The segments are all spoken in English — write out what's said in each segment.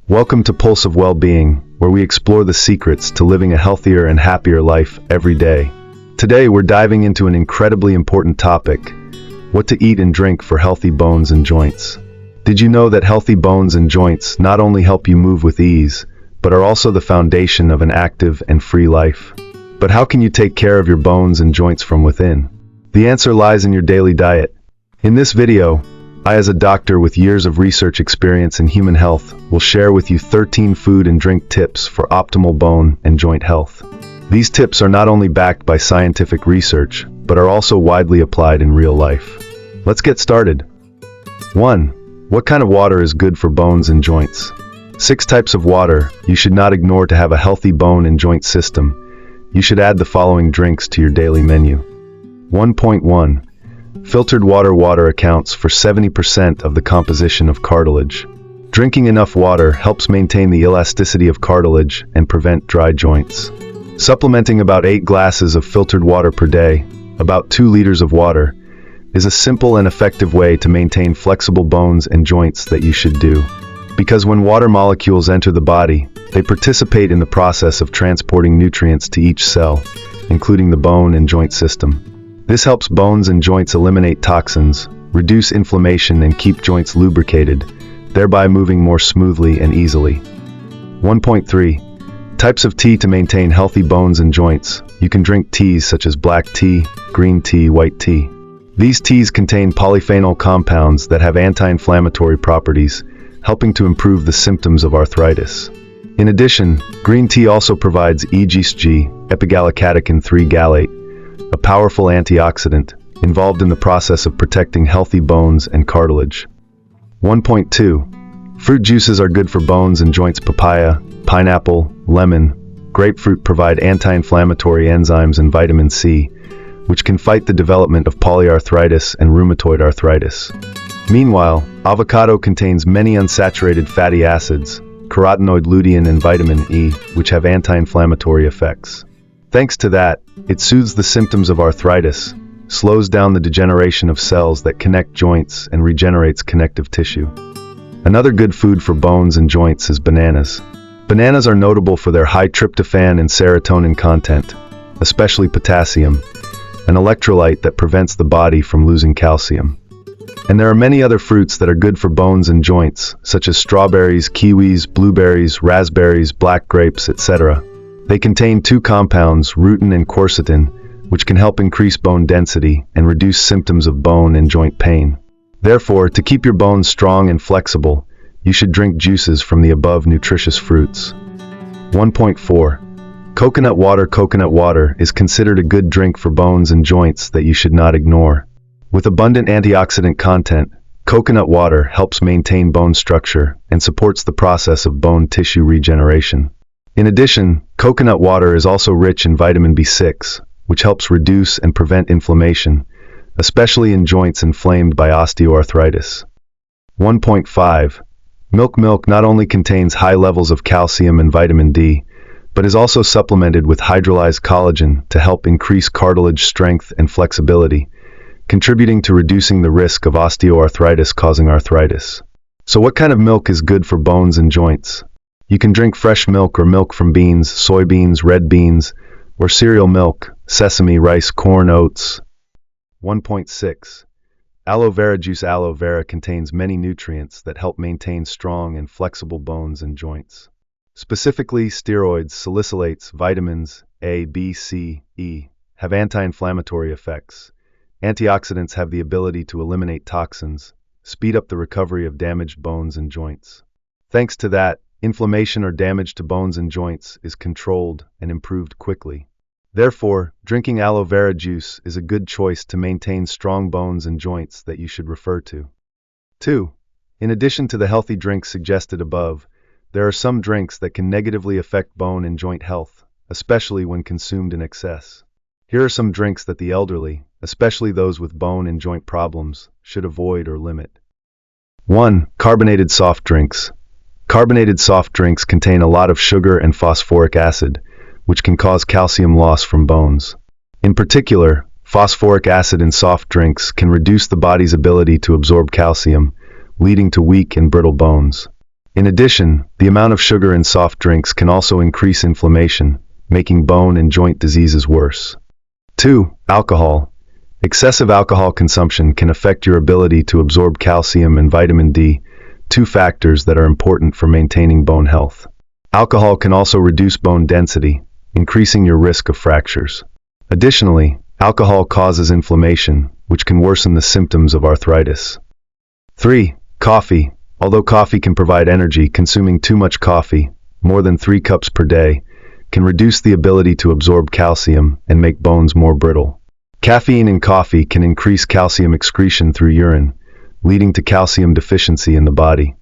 Welcome to Pulse of Well-Being, where we explore the secrets to living a healthier and happier life every day. Today, we're diving into an incredibly important topic: what to eat and drink for healthy bones and joints. Did you know that healthy bones and joints not only help you move with ease, but are also the foundation of an active and free life? But how can you take care of your bones and joints from within? The answer lies in your daily diet. In this video, I, as a doctor with years of research experience in human health, will share with you 13 food and drink tips for optimal bone and joint health. These tips are not only backed by scientific research, but are also widely applied in real life. Let's get started. 1. What kind of water is good for bones and joints? 6 types of water you should not ignore to have a healthy bone and joint system. You should add the following drinks to your daily menu. 1.1. Filtered water. Water accounts for 70% of the composition of cartilage. Drinking enough water helps maintain the elasticity of cartilage and prevent dry joints. Supplementing about 8 glasses of filtered water per day, about 2 liters of water, is a simple and effective way to maintain flexible bones and joints that you should do. Because when water molecules enter the body, they participate in the process of transporting nutrients to each cell, including the bone and joint system. This helps bones and joints eliminate toxins, reduce inflammation, and keep joints lubricated, thereby moving more smoothly and easily. 1.3. Types of tea to maintain healthy bones and joints. You can drink teas such as black tea, green tea, white tea. These teas contain polyphenol compounds that have anti-inflammatory properties, helping to improve the symptoms of arthritis. In addition, green tea also provides EGCG, epigallocatechin 3 gallate, a powerful antioxidant involved in the process of protecting healthy bones and cartilage. 1.2. Fruit juices are good for bones and joints. Papaya, pineapple, lemon, grapefruit provide anti-inflammatory enzymes and vitamin C, which can fight the development of polyarthritis and rheumatoid arthritis. Meanwhile, avocado contains many unsaturated fatty acids, carotenoid lutein and vitamin E, which have anti-inflammatory effects. Thanks to that, it soothes the symptoms of arthritis, slows down the degeneration of cells that connect joints, and regenerates connective tissue. Another good food for bones and joints is bananas. Bananas are notable for their high tryptophan and serotonin content, especially potassium, an electrolyte that prevents the body from losing calcium. And there are many other fruits that are good for bones and joints, such as strawberries, kiwis, blueberries, raspberries, black grapes, etc. They contain 2 compounds, rutin and quercetin, which can help increase bone density and reduce symptoms of bone and joint pain. Therefore, to keep your bones strong and flexible, you should drink juices from the above nutritious fruits. 1.4. Coconut water. Coconut water is considered a good drink for bones and joints that you should not ignore. With abundant antioxidant content, coconut water helps maintain bone structure and supports the process of bone tissue regeneration. In addition, coconut water is also rich in vitamin B6, which helps reduce and prevent inflammation, especially in joints inflamed by osteoarthritis. 1.5. Milk. Milk not only contains high levels of calcium and vitamin D, but is also supplemented with hydrolyzed collagen to help increase cartilage strength and flexibility, contributing to reducing the risk of osteoarthritis causing arthritis. So what kind of milk is good for bones and joints? You can drink fresh milk or milk from beans, soybeans, red beans, or cereal milk, sesame, rice, corn, oats. 1.6. Aloe vera juice. Aloe vera contains many nutrients that help maintain strong and flexible bones and joints. Specifically, steroids, salicylates, vitamins A, B, C, E have anti-inflammatory effects. Antioxidants have the ability to eliminate toxins, speed up the recovery of damaged bones and joints. Thanks to that, inflammation or damage to bones and joints is controlled and improved quickly. Therefore, drinking aloe vera juice is a good choice to maintain strong bones and joints that you should refer to. 2. In addition to the healthy drinks suggested above, there are some drinks that can negatively affect bone and joint health, especially when consumed in excess. Here are some drinks that the elderly, especially those with bone and joint problems, should avoid or limit. 1. Carbonated soft drinks. Carbonated soft drinks contain a lot of sugar and phosphoric acid, which can cause calcium loss from bones. In particular, phosphoric acid in soft drinks can reduce the body's ability to absorb calcium, leading to weak and brittle bones. In addition, the amount of sugar in soft drinks can also increase inflammation, making bone and joint diseases worse. 2. Alcohol. Excessive alcohol consumption can affect your ability to absorb calcium and vitamin D, two factors that are important for maintaining bone health. Alcohol can also reduce bone density, increasing your risk of fractures. Additionally, alcohol causes inflammation, which can worsen the symptoms of arthritis. 3. Coffee. Although coffee can provide energy, consuming too much coffee, more than 3 cups per day, can reduce the ability to absorb calcium and make bones more brittle. Caffeine in coffee can increase calcium excretion through urine, leading to calcium deficiency in the body.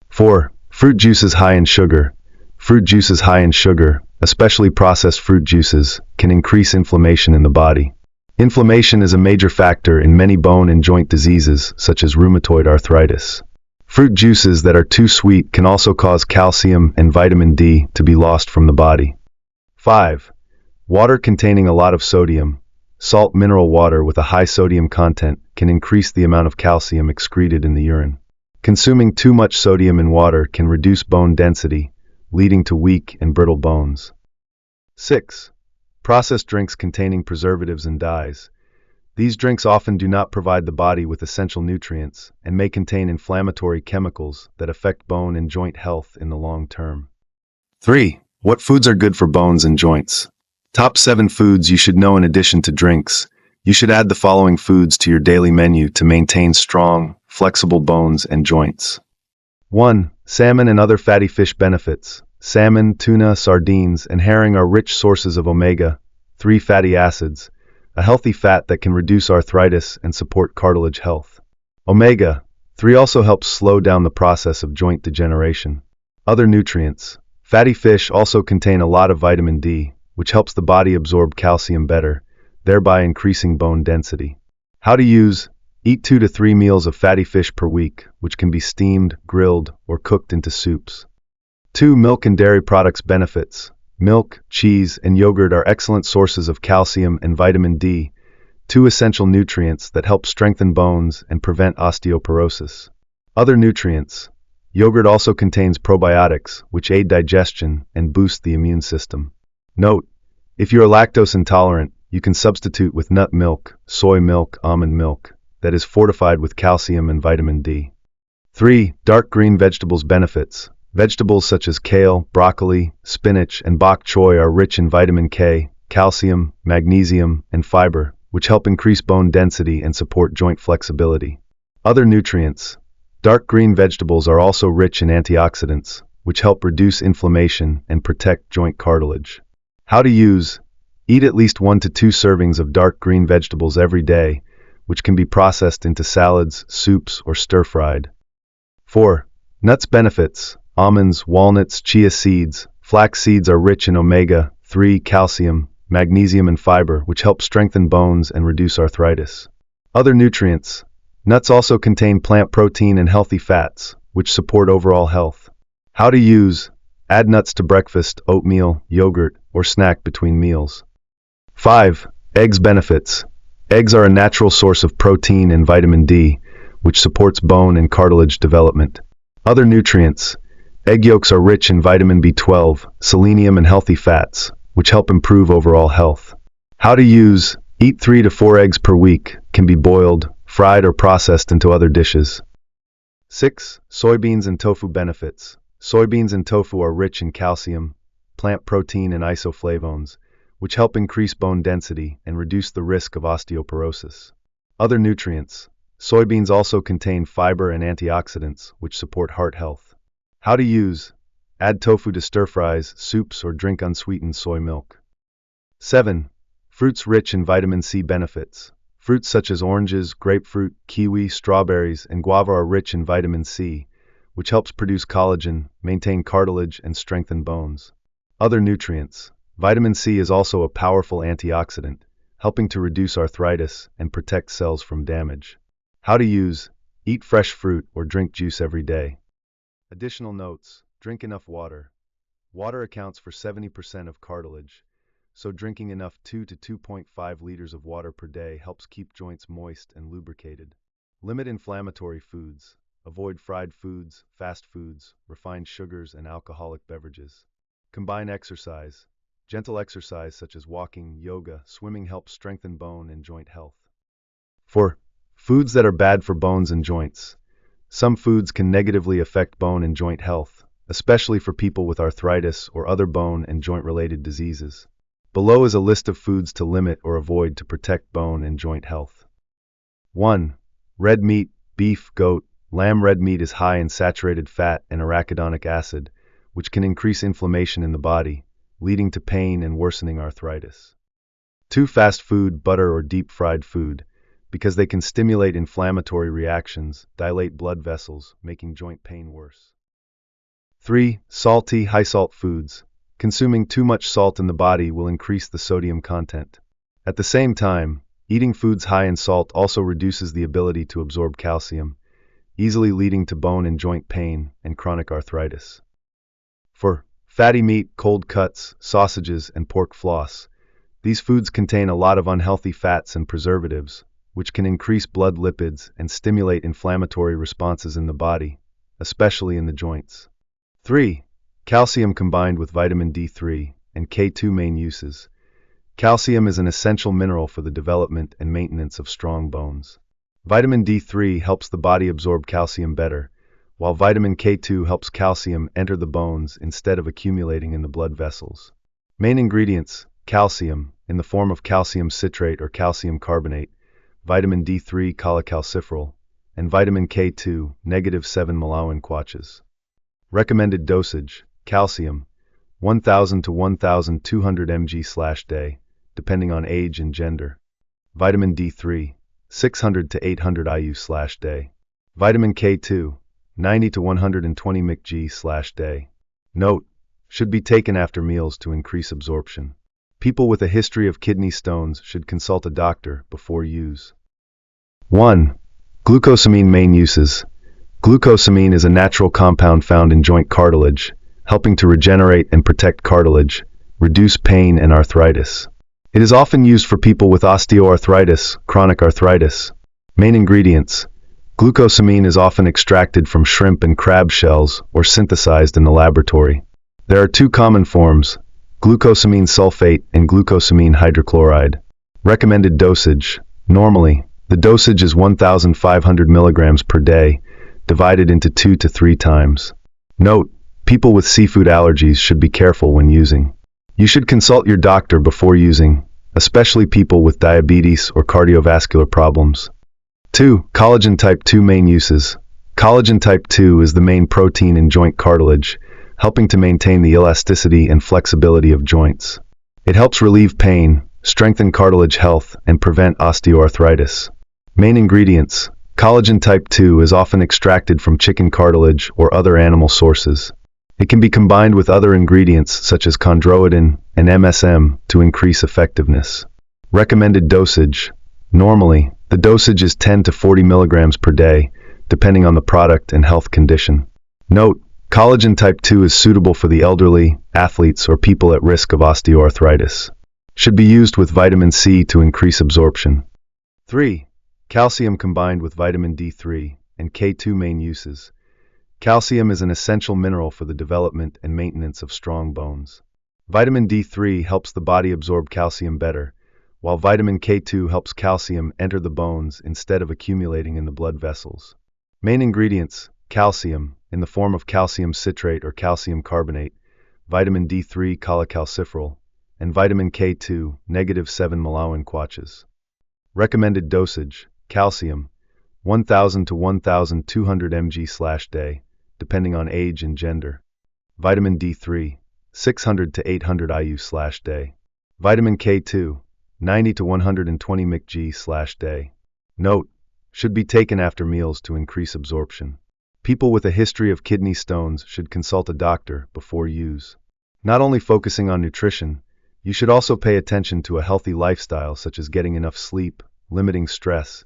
4. Fruit juices high in sugar. Fruit juices high in sugar, especially processed fruit juices, can increase inflammation in the body. Inflammation is a major factor in many bone and joint diseases, such as rheumatoid arthritis. Fruit juices that are too sweet can also cause calcium and vitamin D to be lost from the body. 5. Water containing a lot of sodium. Salt mineral water with a high sodium content can increase the amount of calcium excreted in the urine. Consuming too much sodium in water can reduce bone density, leading to weak and brittle bones. 6. Processed drinks containing preservatives and dyes. These drinks often do not provide the body with essential nutrients and may contain inflammatory chemicals that affect bone and joint health in the long term. 3. What foods are good for bones and joints? Top 7 foods you should know in addition to drinks. You should add the following foods to your daily menu to maintain strong, flexible bones and joints. 1. Salmon and other fatty fish benefits. Salmon, tuna, sardines, and herring are rich sources of omega-3 fatty acids, a healthy fat that can reduce arthritis and support cartilage health. Omega-3 also helps slow down the process of joint degeneration. Other nutrients. Fatty fish also contain a lot of vitamin D, which helps the body absorb calcium better, thereby increasing bone density. How to use: eat 2 to 3 meals of fatty fish per week, which can be steamed, grilled, or cooked into soups. 2. Milk and dairy products benefits. Milk, cheese, and yogurt are excellent sources of calcium and vitamin D, two essential nutrients that help strengthen bones and prevent osteoporosis. Other nutrients. Yogurt also contains probiotics, which aid digestion and boost the immune system. Note: if you are lactose intolerant, you can substitute with nut milk, soy milk, almond milk, that is fortified with calcium and vitamin D. 3. Dark green vegetables benefits. Vegetables such as kale, broccoli, spinach, and bok choy are rich in vitamin K, calcium, magnesium, and fiber, which help increase bone density and support joint flexibility. Other nutrients. Dark green vegetables are also rich in antioxidants, which help reduce inflammation and protect joint cartilage. How to use: eat at least 1 to 2 servings of dark green vegetables every day, which can be processed into salads, soups, or stir-fried. 4. Nuts benefits. Almonds, walnuts, chia seeds, flax seeds are rich in omega-3, calcium, magnesium, and fiber, which help strengthen bones and reduce arthritis. Other nutrients. Nuts also contain plant protein and healthy fats, which support overall health. How to use: add nuts to breakfast, oatmeal, yogurt, or snack between meals. 5. Eggs benefits. Eggs are a natural source of protein and vitamin D, which supports bone and cartilage development. Other nutrients. Egg yolks are rich in vitamin B12, selenium, and healthy fats, which help improve overall health. How to use: eat 3 to 4 eggs per week, can be boiled, fried, or processed into other dishes. 6. Soybeans and tofu benefits. Soybeans and tofu are rich in calcium, plant protein, and isoflavones, which help increase bone density and reduce the risk of osteoporosis. Other nutrients. Soybeans also contain fiber and antioxidants, which support heart health. How to use: add tofu to stir-fries, soups, or drink unsweetened soy milk. 7. Fruits rich in vitamin C benefits. Fruits such as oranges, grapefruit, kiwi, strawberries, and guava are rich in vitamin C, which helps produce collagen, maintain cartilage, and strengthen bones. Other nutrients. Vitamin C is also a powerful antioxidant, helping to reduce arthritis and protect cells from damage. How to use: eat fresh fruit or drink juice every day. Additional notes: drink enough water. Water accounts for 70% of cartilage, so drinking enough 2 to 2.5 liters of water per day helps keep joints moist and lubricated. Limit inflammatory foods. Avoid fried foods, fast foods, refined sugars, and alcoholic beverages. Combine exercise. Gentle exercise such as walking, yoga, swimming helps strengthen bone and joint health. 4. Foods that are bad for bones and joints. Some foods can negatively affect bone and joint health, especially for people with arthritis or other bone and joint-related diseases. Below is a list of foods to limit or avoid to protect bone and joint health. 1. Red meat, beef, goat, lamb. Red meat is high in saturated fat and arachidonic acid, which can increase inflammation in the body, leading to pain and worsening arthritis. 2. Fast food, butter or deep-fried food, because they can stimulate inflammatory reactions, dilate blood vessels, making joint pain worse. 3. Salty, high-salt foods. Consuming too much salt in the body will increase the sodium content. At the same time, eating foods high in salt also reduces the ability to absorb calcium, easily leading to bone and joint pain and chronic arthritis. 4. Fatty meat, cold cuts, sausages, and pork floss. These foods contain a lot of unhealthy fats and preservatives, which can increase blood lipids and stimulate inflammatory responses in the body, especially in the joints. 3. Calcium combined with vitamin D3 and K2. Main uses. Calcium is an essential mineral for the development and maintenance of strong bones. Vitamin D3 helps the body absorb calcium better, while vitamin K2 helps calcium enter the bones instead of accumulating in the blood vessels. Main ingredients: calcium, in the form of calcium citrate or calcium carbonate, vitamin D3 cholecalciferol, and vitamin K2, -7 Malawian kwaches. Recommended dosage: calcium, 1,000 to 1,200 mg/day, depending on age and gender. Vitamin D3, 600 to 800 IU/day. Vitamin K2, 90 to 120 mg/day. Note: should be taken after meals to increase absorption. People with a history of kidney stones should consult a doctor before use. 1. Glucosamine. Main uses. Glucosamine is a natural compound found in joint cartilage, helping to regenerate and protect cartilage, reduce pain and arthritis. It is often used for people with osteoarthritis, chronic arthritis. Main ingredients: glucosamine is often extracted from shrimp and crab shells or synthesized in the laboratory. There are two common forms: glucosamine sulfate and glucosamine hydrochloride. Recommended dosage: normally, the dosage is 1,500 mg per day, divided into 2 to 3 times. Note: people with seafood allergies should be careful when using. You should consult your doctor before using, especially people with diabetes or cardiovascular problems. 2. Collagen type 2. Main uses. Collagen type 2 is the main protein in joint cartilage, helping to maintain the elasticity and flexibility of joints. It helps relieve pain, strengthen cartilage health, and prevent osteoarthritis. Main ingredients: collagen type 2 is often extracted from chicken cartilage or other animal sources. It can be combined with other ingredients such as chondroitin and MSM to increase effectiveness. Recommended dosage: normally, the dosage is 10 to 40 mg per day, depending on the product and health condition. Note: collagen type 2 is suitable for the elderly, athletes, or people at risk of osteoarthritis. Should be used with vitamin C to increase absorption. 3. Calcium combined with vitamin D3 and K2. Main uses. Calcium is an essential mineral for the development and maintenance of strong bones. Vitamin D3 helps the body absorb calcium better, while vitamin K2 helps calcium enter the bones instead of accumulating in the blood vessels. Main ingredients: calcium, in the form of calcium citrate or calcium carbonate, vitamin D3 cholecalciferol, and vitamin K2, -7 Malawian kwaches. Recommended dosage: calcium, 1,000 to 1,200 mg/day, depending on age and gender. Vitamin D3, 600 to 800 IU/day. Vitamin K2, 90 to 120 mg/day. Note: should be taken after meals to increase absorption. People with a history of kidney stones should consult a doctor before use. Not only focusing on nutrition, you should also pay attention to a healthy lifestyle such as getting enough sleep, limiting stress,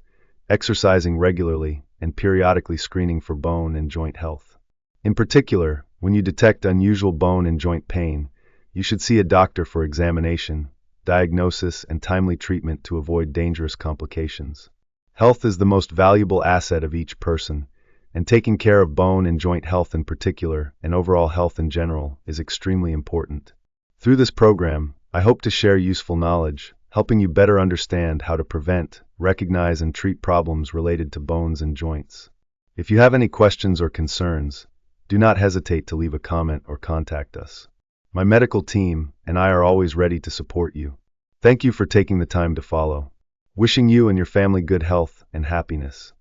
exercising regularly, and periodically screening for bone and joint health. In particular, when you detect unusual bone and joint pain, you should see a doctor for examination, diagnosis, and timely treatment to avoid dangerous complications. Health is the most valuable asset of each person, and taking care of bone and joint health in particular, and overall health in general, is extremely important. Through this program, I hope to share useful knowledge, helping you better understand how to prevent, recognize, and treat problems related to bones and joints. If you have any questions or concerns, do not hesitate to leave a comment or contact us. My medical team and I are always ready to support you. Thank you for taking the time to follow. Wishing you and your family good health and happiness.